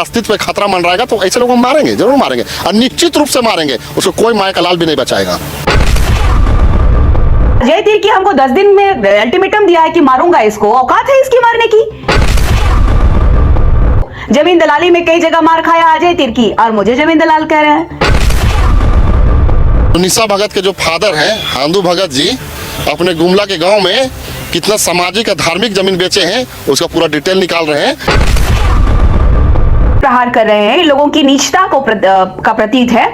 अस्तित्व पे खतरा मंडराएगा तो ऐसे लोगों को मारेंगे, जरूर मारेंगे और निश्चित रूप से मारेंगे। उसको कोई माया का लाल भी नहीं बचाएगा। अजय तिर्की हमको 10 दिन में अल्टीमेटम दिया है कि मारूंगा इसको, औकात है इसकी मारने की। जमीन दलाली में कई जगह मार खाया अजय तिर्की और मुझे जमीन दलाल कह रहे हैं। निशा भगत के जो फादर हैं हांदू भगत जी अपने गुमला के गांव में कितना सामाजिक और धार्मिक जमीन बेचे हैं उसका पूरा डिटेल निकाल रहे हैं। प्रहार कर रहे हैं, लोगों की नीचता को का प्रतीक है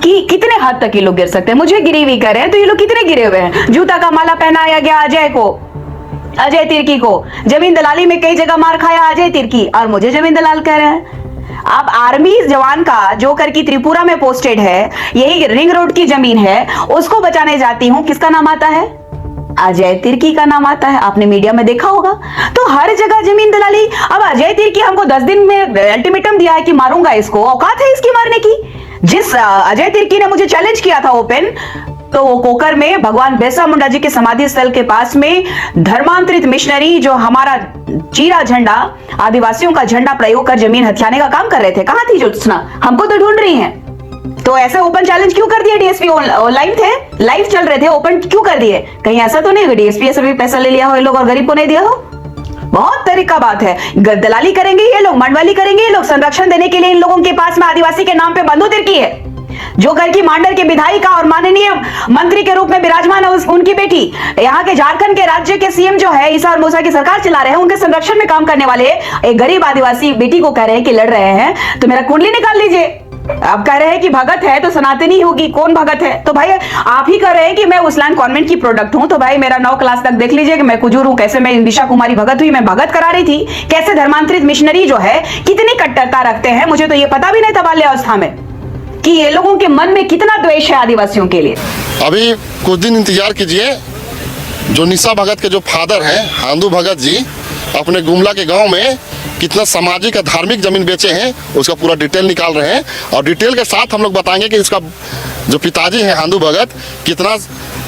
कि कितने हद तक ये लोग गिर सकते हैं। मुझे गिरी हुई कर रहे हैं तो ये लोग कितने गिरे हुए हैं। जूता का माला पहनाया गया अजय तिर्की को। जमीन दलाली में कई जगह मार खाया अजय तिर्की और मुझे जमीन दलाल कह रहे हैं। अब आर्मी जवान का जो करके त्रिपुरा में पोस्टेड है, यही रिंग रोड की जमीन है, उसको बचाने जाती हूं। किसका नाम आता है? अजय तिर्की का नाम आता है। आपने मीडिया में देखा होगा। तो हर जगह जमीन दलाली। अब अजय तिर्की हमको 10 दिन में अल्टीमेटम दिया है कि मारूंगा इसको, औकात है इसकी मारने की। जिस अजय तिर्की ने मुझे चैलेंज किया था ओपन, तो वो कोकर में भगवान बिरसा मुंडा जी के समाधि स्थल के पास में धर्मांतरित मिशनरी जो हमारा चीरा झंडा, आदिवासियों का झंडा प्रयोग कर जमीन हथियाने का काम कर रहे थे। कहां थी ज्योत्सना? हमको तो ढूंढ रही हैं। तो ऐसे ओपन चैलेंज क्यों कर दिया? डीएसपी लाइव थे, लाइव चल रहे थे, ओपन क्यों कर दिए? कहीं ऐसा तो नहीं डीएसपी से भी पैसा ले लिया हो ये लोग और गरीब को नहीं दिया हो? बहुत तरीका बात है। दलाली करेंगे ये लोग, मंडवाली करेंगे ये लोग। संरक्षण देने के लिए इन लोगों के पास में आदिवासी के नाम पे बंधु तिर्की है, जो घर की मांडर के विधायिका और माननीय मंत्री के रूप में विराजमान है उनकी बेटी। यहाँ के झारखंड के राज्य के सीएम जो है ईसा और मूसा की सरकार चला रहे हैं, उनके संरक्षण में काम करने वाले एक गरीब आदिवासी बेटी को कह रहे हैं कि लड़ रहे हैं तो मेरा कुंडली निकाल लीजिए। अब कह रहे हैं कि भगत है तो सनातनी होगी। कौन भगत है? तो भाई आप ही कह रहे हैं कि मैं उस्लान कॉन्वेंट की प्रोडक्ट हूं, तो भाई मेरा 9 क्लास तक देख लीजिए कि मैं कुजूर हूं। कैसे मैं दिशा कुमारी भगत हुई, मैं भगत करा रही थी। कैसे धर्मांतरित मिशनरी जो है कितनी कट्टरता रखते हैं, मुझे तो ये पता भी नहीं था बाल्यावस्था में कि ये लोगों के मन में कितना द्वेष है आदिवासियों के लिए। अभी कुछ दिन इंतजार कीजिए। जो निशा भगत के जो फादर हैं हांदू भगत जी अपने गुमला के गांव में कितना सामाजिक और धार्मिक जमीन बेचे हैं उसका पूरा डिटेल निकाल रहे हैं। और डिटेल के साथ हम लोग बताएंगे कि इसका जो पिताजी हैं हांदू भगत कितना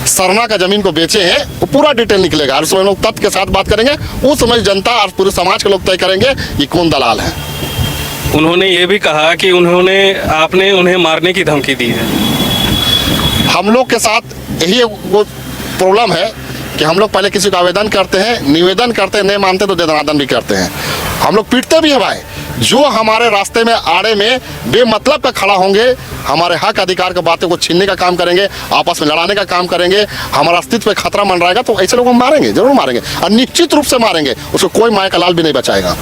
सरना का जमीन को बेचे हैं, वो पूरा डिटेल निकलेगा। और उसमें लोग तथ्य के साथ बात करेंगे। उस समय जनता और पूरे समाज के लोग तय करेंगे कि कौन दलाल है। उन्होंने ये भी कहा कि आपने उन्हें मारने की धमकी दी है। हम लोग के साथ यही वो प्रॉब्लम है कि हम लोग पहले किसी को आवेदन करते हैं, निवेदन करते हैं, नहीं मानते तो दंडादंड भी करते हैं। हम लोग पीटते भी हैं भाई। जो हमारे रास्ते में आड़े में बेमतलब का खड़ा होंगे, हमारे हक अधिकार की बातों को छीनने का काम करेंगे, आपस में लड़ाने का काम करेंगे, हमारा अस्तित्व पे खतरा मंडराएगा तो ऐसे लोगों को मारेंगे, जरूर मारेंगे और निश्चित रूप से मारेंगे। उसको कोई माया का लाल भी नहीं बचाएगा।